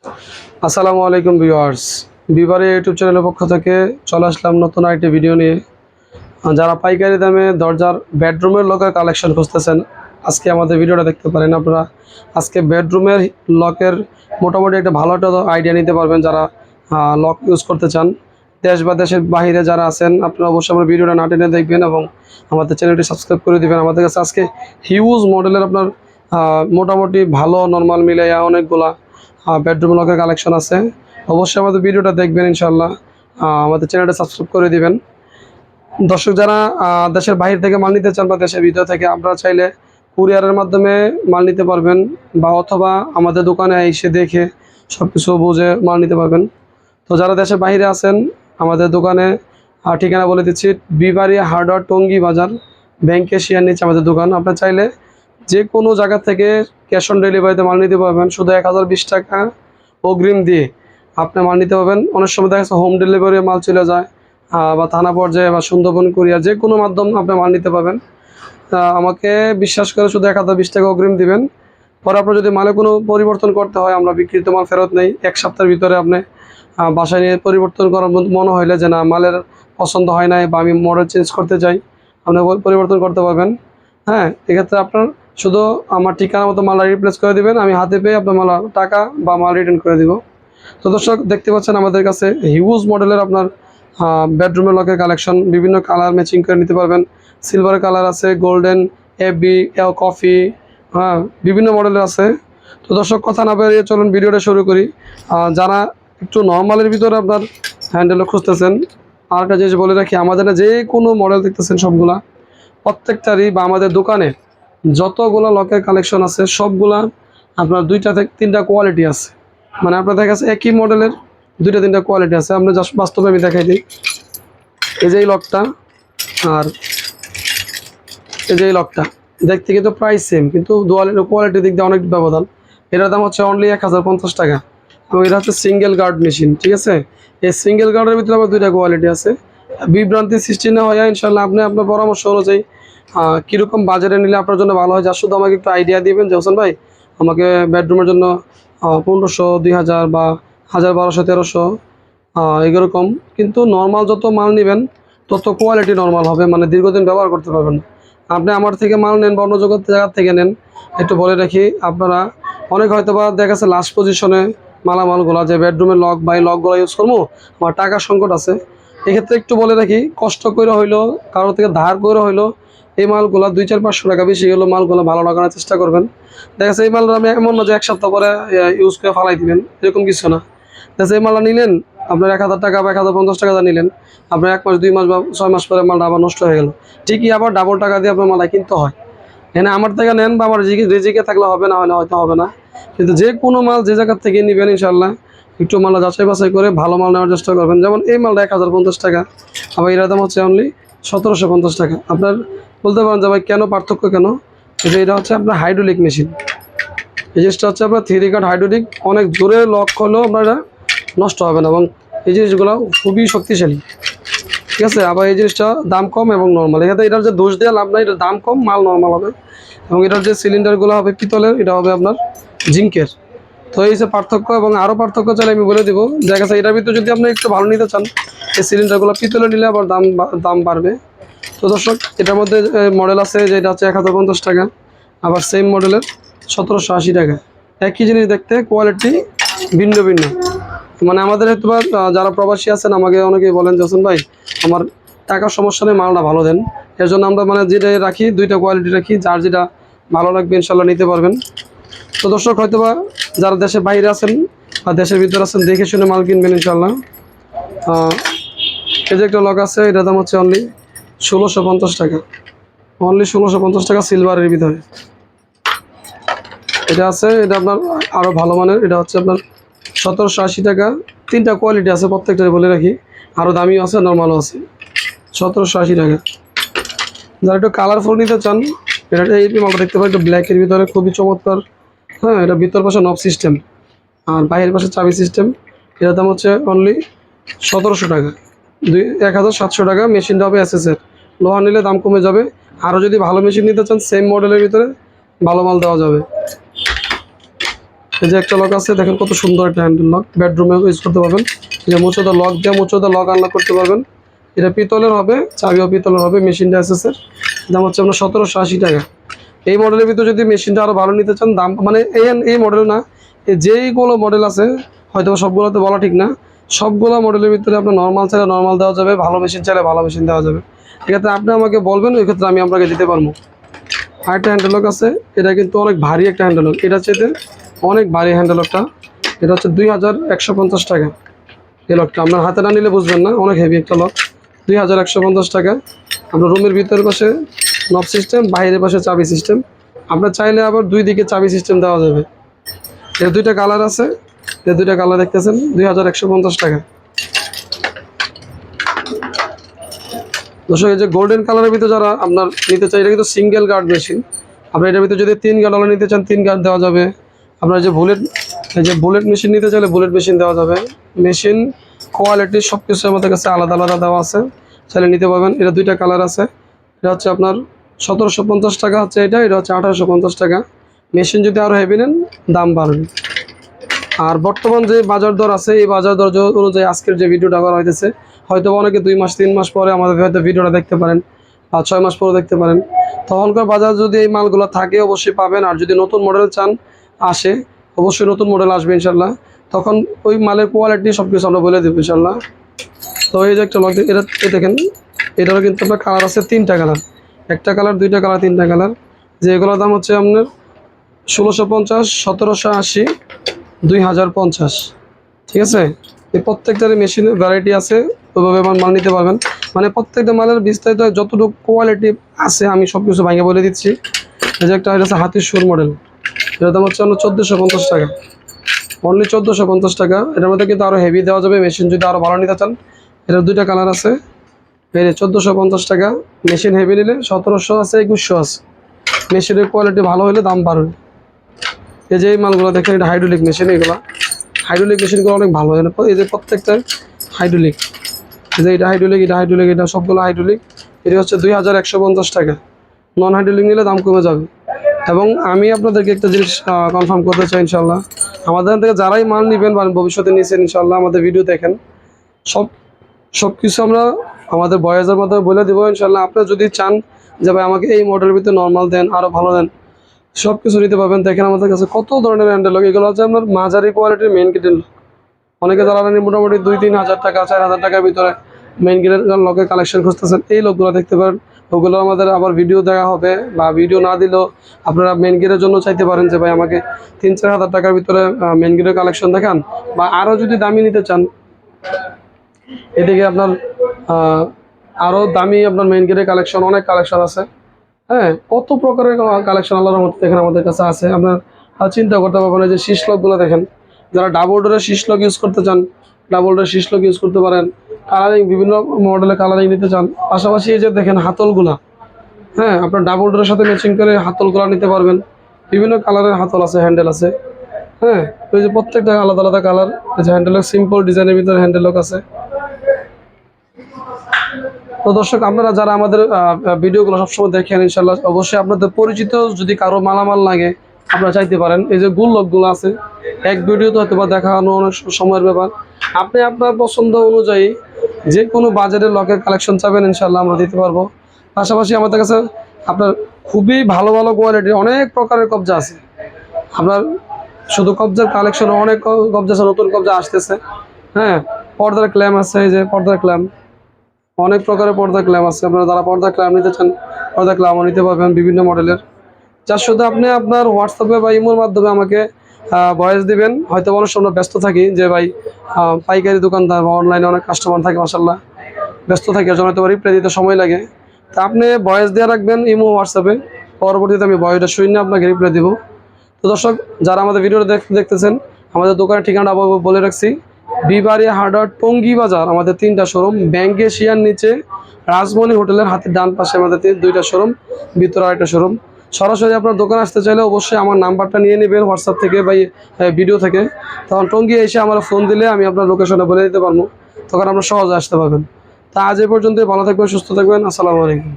আসসালামু আলাইকুম viewers. বিবারে YouTube চ্যানেলের পক্ষ থেকে চলে আসলাম নতুন আরেকটি ভিডিও নিয়ে। যারা পাইকারি দামে দরজার বেডরুমের লকের কালেকশন খুঁজতেছেন, আজকে আমাদের ভিডিওটা দেখতে পারেন। আপনারা আজকে বেডরুমের লকের মোটামুটি একটা ভালো একটা আইডিয়া নিতে পারবেন যারা লক ইউজ করতে চান। দেশ বা দেশের বাইরে যারা আছেন, আপনারা অবশ্যই আমার ভিডিওটা না টেনে দেখবেন এবং আমাদের চ্যানেলটি সাবস্ক্রাইব করে দিবেন। আমাদের কাছে আজকে হিউজ মডেলের আপনার মোটামুটি ভালো নরমাল মিলাইয়া অনেকগুলা বেডরুম লকের কালেকশন আছে। অবশ্যই আমাদের ভিডিওটা দেখবেন ইনশাল্লাহ। আমাদের চ্যানেলটা সাবস্ক্রাইব করে দিবেন। দর্শক যারা দেশের বাইরে থেকে মাল নিতে চান বা দেশের ভিতর থেকে, আপনারা চাইলে কুরিয়ারের মাধ্যমে মাল নিতে পারবেন বা অথবা আমাদের দোকানে এসে দেখে সব কিছু বুঝে মাল নিতে পারবেন। তো যারা দেশের বাইরে আছেন, আমাদের দোকানে ঠিকানা বলে দিচ্ছি, বিবাড়িয়া হার্ডওয়্যার টঙ্গী বাজার, ব্যাংক এশিয়ার নিচে আমাদের দোকান। আপনার চাইলে যে কোনো জায়গা থেকে ক্যাশ অন ডেলিভারিতে মাল নিতে পারবেন। শুধু 1020 টাকা অগ্রিম দিয়ে আপনি মাল নিতে পারবেন। অনেক সময় দেখা যাচ্ছে হোম ডেলিভারি মাল চলে যায়, বা থানা পর্যায়ে বা সুন্দরবন কুরিয়ার, যে কোনো মাধ্যম আপনি মাল নিতে পারবেন। আমাকে বিশ্বাস করে শুধু 1020 টাকা অগ্রিম দিবেন। পরে আপনার যদি মালে কোনো পরিবর্তন করতে হয়, আমরা বিক্রিত মাল ফেরত নেই। এক সপ্তাহের ভিতরে আপনি বাসায় নিয়ে পরিবর্তন করার মনে হইলে যে না মালের পছন্দ হয় নাই বা আমি মডেল চেঞ্জ করতে চাই, আপনি পরিবর্তন করতে পারবেন। হ্যাঁ, এক্ষেত্রে আপনার শুধু আমার ঠিকানা মতো মাল রিপ্লেস করে দিবেন, আমি হাতে পেয়ে আপনার মাল টাকা বা মাল রিটার্ন করে দিব। তো দর্শক দেখতে পাচ্ছেন আমাদের কাছে হিউজ মডেলের আপনার বেডরুমের লকের কালেকশন, বিভিন্ন কালার ম্যাচিং করে নিতে পারবেন। সিলভার কালার আছে, গোল্ডেন, এবি, কফি, বিভিন্ন মডেলের আছে। তো দর্শক কথা না বেরিয়ে চলুন ভিডিওটা শুরু করি। যারা একটু নর্মালের ভিতরে আপনার হ্যান্ডেলও খুঁজতেছেন, আর একটা জিনিস বলে রাখি, আমাদের যে কোনো মডেল দেখতেছেন সবগুলা প্রত্যেকটারই বা আমাদের দোকানে যতগুলো লকের কালেকশন আছে সবগুলা আপনার 2টা থেকে 3টা কোয়ালিটি আছে। মানে আপনার দেখা গেছে একই মডেলের 2টা 3টা কোয়ালিটি আছে। আমরা জাস্ট বাস্তবে আমি দেখাই দিই। এই যে এই লকটা আর এই যে এই লকটা দেখতে কিন্তু প্রাইস সেম, কিন্তু কোয়ালিটির দিক দিয়ে অনেক ব্যবধান। এটার দাম হচ্ছে অনলি 1050 টাকা এবং এটা হচ্ছে সিঙ্গেল গার্ড মেশিন। ঠিক আছে, এই সিঙ্গেল গার্ডের ভিতরে আবার 2টা কোয়ালিটি আছে। বিভ্রান্তি সৃষ্টি না হয় ইনশাল্লাহ আপনি আপনার পরামর্শ অনুযায়ী কীরকম বাজারে নিলে আপনার জন্য ভালো হয়, যা শুধু আমাকে একটু আইডিয়া দিবেন যে হোসেন ভাই আমাকে বেডরুমের জন্য 1500, 2000 বা 1000, 1200, 1300 এরকম। কিন্তু নর্মাল যত মাল নেবেন তত কোয়ালিটি নর্মাল হবে, মানে দীর্ঘদিন ব্যবহার করতে পারবেন। আপনি আমার থেকে মাল নেন বা অন্য জায়গা থেকে নেন, একটু বলে রাখি, আপনারা অনেক হয়তো বা দেখা যাচ্ছে লাস্ট পজিশনে মালামালগুলো যে বেডরুমের লক বা এই লকগুলো ইউজ করবো, আমার টাকা সংকট আছে। এক্ষেত্রে একটু বলে রাখি, কষ্ট করে হইলো কারোর থেকে ধার করে হইলো এই মালগুলো 200-500 টাকা বেশি হলো মালগুলো ভালো লাগানোর চেষ্টা করবেন। দেখা যাচ্ছে এই মালটা আমি এমন না যে এক সপ্তাহ পরে ইউজ করে ফালাই দিবেন, এরকম কিছু না। দেখা যাচ্ছে এই মালটা নিলেন আপনার 1000 টাকা বা 1050 টাকা নিলেন, আপনার 1 মাস 2 মাস বা 6 মাস পরে মালটা আবার নষ্ট হয়ে গেল। ঠিকই আবার ডাবল টাকা দিয়ে আপনার মালটা কিনতে হয়। এখানে আমার থেকে নেন বা আমার রিজিকে থাকলে হবে, না হলে হয়তো হবে না। কিন্তু যে কোনো মাল যে জায়গার থেকে নেবেন ইনশাল্লাহ একটু মালটা যাচাই বাছাই করে ভালো মাল নেওয়ার চেষ্টা করবেন। যেমন এই মালটা 1050 টাকা, আবার এর দাম হচ্ছে অনলি 1750 টাকা। আপনার বলতে পারেন যে ভাই কেন পার্থক্য কেন? এটা হচ্ছে আপনার হাইড্রোলিক মেশিন। এই জিনিসটা হচ্ছে আপনার 3 কার্ড হাইড্রোলিক, অনেক জোরে লক করলেও আপনার এটা নষ্ট হবে না এবং এই জিনিসগুলো খুবই শক্তিশালী। ঠিক আছে, আবার এই জিনিসটা দাম কম এবং নর্মাল। এখানে এটার যে দোষ দেওয়া লাভ নাই, এটার দাম কম, মাল নর্মাল হবে। এবং এটার যে সিলিন্ডারগুলো হবে পিতলের, এটা হবে আপনার জিঙ্কের। তো এই যে পার্থক্য, এবং আরও পার্থক্য চাইলে আমি বলে দিব। দেখা গেছে এটার ভিতরে যদি আপনি একটু ভালো নিতে চান, এই সিলিন্ডারগুলো পিতলে নিলে আবার দাম বাড়বে। তো দর্শক এটার মধ্যে মডেল আছে যেটা হচ্ছে 1050 টাকা, আবার সেম মডেলের 1780 টাকা। একই জিনিস দেখতে, কোয়ালিটি ভিন্ন ভিন্ন। মানে আমাদের হয়তো যারা প্রবাসী আছেন আমাকে অনেকেই বলেন যে হোসেন ভাই আমার টাকার সমস্যা নেই, মালটা ভালো দেন। এর জন্য আমরা মানে যেটা রাখি 2টা কোয়ালিটি রাখি, যার যেটা ভালো লাগবে ইনশাল্লাহ নিতে পারবেন। তো দর্শক হয়তোবা যারা দেশের বাইরে আছেন বা দেশের ভিতরে আছেন দেখে শুনে মাল কিনবেন ইনশাল্লাহ। এই যে একটা লক আছে, এটার দাম হচ্ছে অনলি 1650 টাকা, অনলি 1650 টাকা সিলভারের ভিতরে এটা আছে। এটা আপনার আরও ভালো মানের, এটা হচ্ছে আপনার 1780 টাকা। 3টা কোয়ালিটি আছে, প্রত্যেকটা বলে রাখি, আরও দামিও আছে নর্মালও আছে। 1780 টাকা। যারা একটু কালারফুল নিতে চান, এটা এই মালটা দেখতে পারেন, একটু ব্ল্যাকের ভিতরে খুবই চমৎকার। হ্যাঁ, এটা ভিতর পাশে নব সিস্টেম আর বাইরের পাশে চাবি সিস্টেম। এটার দাম হচ্ছে অনলি 1700 টাকা, 1700 টাকা। মেশিনটা হবে এসএসের, লোহা নিলে দাম কমে যাবে। আরও যদি ভালো মেশিন নিতে চান সেম মডেলের ভিতরে ভালো মাল দেওয়া যাবে। এই যে একটা লক আছে, দেখেন কত সুন্দর একটা হ্যান্ডেল লক, বেডরুমে ইউজ করতে পারবেন। এই যে মোচোদা লক দিয়ে মোচোদা লক আনলক করতে পারবেন। এটা পিতলের হবে, চাবিও পিতলের হবে, মেশিনটা এসএসের দাম হচ্ছে আপনার 1780 টাকা। এই মডেলের ভিতরে যদি মেশিনটা আরও ভালো নিতে চান দাম মানে এই মডেল না, যেইগুলো মডেল আছে হয়তো সবগুলোতে বলা ঠিক না, সবগুলো মডেলের ভিতরে আপনার নর্মাল চাইলে নর্মাল দেওয়া যাবে, ভালো মেশিন চাইলে ভালো মেশিন দেওয়া যাবে। এক্ষেত্রে আপনি আমাকে বলবেন, ওই ক্ষেত্রে আমি আপনাকে দিতে পারবো। আরেকটা হ্যান্ডেল লক আছে, এটা কিন্তু অনেক ভারী একটা হ্যান্ডেল লক, এটা হচ্ছে অনেক ভারী হ্যান্ডেল লকটা। এটা হচ্ছে 2150 টাকা। এই লকটা আপনার হাতে না নিলে বুঝবেন না, অনেক হেভি একটা লক। 2150 টাকা। আপনার রুমের ভিতরের পাশে নব সিস্টেম, বাইরের পাশে চাবি সিস্টেম। আপনার চাইলে আবার দুই দিকে চাবি সিস্টেম দেওয়া যাবে। এর দুইটা কালার আছে, এর দুইটা কালার দেখতেছেন, 2150 টাকা। দর্শক, এই যে গোল্ডেন কালারের ভিতরে যারা আপনার নিতে চাই, এটা কিন্তু সিঙ্গেল গার্ড মেশিন। আপনার এটার ভিতরে যদি 3 গার্ড নিতে চান 3 গার্ড দেওয়া যাবে। আপনার এই যে বুলেট মেশিন নিতে চাইলে বুলেট মেশিন দেওয়া যাবে। মেশিন কোয়ালিটি সব কিছু আমাদের কাছে আলাদা আলাদা দেওয়া আছে, চাইলে নিতে পারবেন। এটা দুইটা কালার আছে, এটা হচ্ছে আপনার 1750 টাকা হচ্ছে এটা হচ্ছে 1850 টাকা। মেশিন যদি আরও হেভি নেন দাম বাড়বে। আর বর্তমান যে বাজার দর আছে, এই বাজার দর অনুযায়ী আজকের যে ভিডিওটা করা হইতেছে, হয়তো অনেকে 2 মাস 3 মাস পরে আমাদের হয়তো ভিডিওটা দেখতে পারেন, আর 6 মাস পরে দেখতে পারেন। তখনকার বাজার যদি এই মালগুলো থাকে অবশ্যই পাবেন। আর যদি নতুন মডেল চান আসে, অবশ্যই নতুন মডেল আসবে ইনশাল্লাহ। তখন ওই মালের কোয়ালিটি সব কিছু আমরা বলে দেবো ইনশাল্লাহ। তো এই যে একটা লক, এটা দেখেন, এটারও কিন্তু আপনার কালার আছে 3টা কালার, একটা কালার, 2টা কালার, 3টা কালার। যে এগুলোর দাম হচ্ছে আপনার 1650, 1780, 2050। ঠিক আছে, এই প্রত্যেকটার মেশিনের ভ্যারাইটি আছে, ওইভাবে মাল নিতে পারবেন। মানে প্রত্যেকটা মালের বিস্তারিত যতটুকু কোয়ালিটি আছে আমি সব কিছু ভাঙে বলে দিচ্ছি। এই যে একটা হচ্ছে হাতির সুর মডেল, এটার দাম হচ্ছে আপনার 1450 টাকা, অনলি 1450 টাকা। এটার মধ্যে কিন্তু আরও হেভি দেওয়া যাবে মেশিন যদি আরও ভালো নিতে চান। এটার দুইটা কালার আছে, এই 1450 টাকা। মেশিন হেভি নিলে 1700 আছে, 2100 আছে। মেশিনের কোয়ালিটি ভালো হলে দাম বাড়বে। এই যে এই মালগুলো দেখেন, এটা হাইড্রোলিক মেশিন, এগুলো হাইড্রোলিক মেশিনগুলো অনেক ভালো। এই যে প্রত্যেকটা হাইড্রোলিক, এই যে এটা হাইড্রোলিক, এটা হাইড্রোলিক, এটা সবগুলো হাইড্রোলিক। এটা হচ্ছে 2150 টাকা। নন হাইড্রোলিক নিলে দাম কমে যাবে। এবং আমি আপনাদেরকে একটা জিনিস কনফার্ম করতে চাই ইনশাল্লাহ, আমাদের থেকে যারাই মাল নেবেন বা ভবিষ্যতে নিয়েছেন ইনশাল্লাহ আমাদের ভিডিও দেখেন, সব কিছু আমরা আমাদের বয়েজের মাধ্যমে বলে দেবো ইনশাল্লাহ। আপনারা যদি চান যে ভাই আমাকে এই মডেলের ভিতরে নর্মাল দেন, আরও ভালো দেন, সব কিছু নিতে পারবেন। দেখেন আমাদের কাছে কত ধরনের হ্যান্ডেল লক, এগুলো হচ্ছে আপনার মাঝারি কোয়ালিটির মেইন গেটের লক। অনেকে যারা মোটামুটি 2-3 হাজার টাকা, 4,000 টাকার ভিতরে মেইন গেটের লকের কালেকশন খুঁজতেছেন, এই লোকগুলো দেখতে পারেন। ওগুলো আমাদের আবার ভিডিও দেওয়া হবে, বা ভিডিও না দিলেও আপনারা মেইন গেটের জন্য চাইতে পারেন যে ভাই আমাকে 3-4 হাজার টাকার ভিতরে মেইন গেটের কালেকশন দেখান। বা আরও যদি দামি নিতে চান, এদিকে আপনার আরও দামি আপনার মেইন গেটের কালেকশন, অনেক কালেকশন আছে। হ্যাঁ, কত প্রকারের কালেকশন আল্লাহর মধ্যে দেখেন আমাদের কাছে আছে। আপনার চিন্তা করতে পারবেন। যে শীষ লকগুলো দেখেন, যারা ডাবল ডোরের শীষ লক ইউজ করতে চান, ডাবল ডোরের শীষ লক ইউজ করতে পারেন। কালারিং বিভিন্ন মডেলের কালারিং নিতে চান, পাশাপাশি এই যে দেখেন হাতলগুলা, হ্যাঁ আপনার ডাবল ডোরের সাথে ম্যাচিং করে হাতলগুলা নিতে পারবেন। বিভিন্ন কালারের হাতল আছে, হ্যান্ডেল আছে। হ্যাঁ, ওই যে প্রত্যেকটা আলাদা আলাদা কালার। এই যে হ্যান্ডেল লক সিম্পল ডিজাইনের ভিতরে হ্যান্ডেল লক আছে। তো দর্শক, আপনারা যারা আমাদের ভিডিওগুলো সবসময় দেখেন ইনশাল্লাহ, অবশ্যই আপনাদের পরিচিত যদি কারো মালামাল লাগে আপনারা চাইতে পারেন। এই যে গুল লকগুলো আছে, এক ভিডিওতে হয়তো বা দেখানো অনেক সময়ের ব্যাপার। আপনি আপনার পছন্দ অনুযায়ী যে কোনো বাজারের লকের কালেকশন চাবেন ইনশাল্লাহ আমরা দিতে পারবো। পাশাপাশি আমাদের কাছে আপনার খুবই ভালো ভালো কোয়ালিটির অনেক প্রকারের কবজা আছে। আপনার শুধু কবজার কালেকশন অনেক কবজা আছে, নতুন কবজা আসতেছে। হ্যাঁ, পর্দার ক্ল্যাম আছে, এই যে পর্দার ক্ল্যাম, অনেক প্রকারের পর্দা ক্ল্যাম আছে। আপনারা যারা পর্দা ক্ল্যাম নিতে চান, পর্দা ক্ল্যামও নিতে পারবেন বিভিন্ন মডেলের। যার শুধু আপনি আপনার হোয়াটসঅ্যাপে বা ইমোর মাধ্যমে আমাকে ভয়েস দিবেন। হয়তো অনেক সময় ব্যস্ত থাকি যে ভাই পাইকারি দোকানদার বা অনলাইনে অনেক কাস্টমার থাকে, মাসাল্লাহ ব্যস্ত থাকি, এর জন্য হয়তো রিপ্লাই দিতে সময় লাগে। তা আপনি ভয়েস দিয়ে রাখবেন ইমো হোয়াটসঅ্যাপে, পরবর্তীতে আমি ভয়েসটা শুনে আপনাকে রিপ্লাই দিব। তো দর্শক, যারা আমাদের ভিডিওটা দেখতেছেন, আমাদের দোকানের ঠিকানা বলে রাখছি, বিবাড়িয়া হার্ডওয়্যার, টঙ্গী বাজার। আমাদের 3টা শোরুম, ব্যাংক এশিয়ার নিচে রাজমণি হোটেলের হাতের ডান পাশে আমাদের 2টা শোরুম, ভিতরে আরেকটা শোরুম। সরাসরি আপনার দোকানে আসতে চাইলে অবশ্যই আমার নাম্বারটা নিয়ে নেবেন হোয়াটসঅ্যাপ থেকে বা ভিডিও থেকে। তখন টঙ্গী এসে আমার ফোন দিলে আমি আপনার লোকেশনে বলে দিতে পারবো, তখন আপনার সহজে আসতে পারবেন। তা আজ এ পর্যন্তই, ভালো থাকবেন, সুস্থ থাকবেন, আসসালামু আলাইকুম।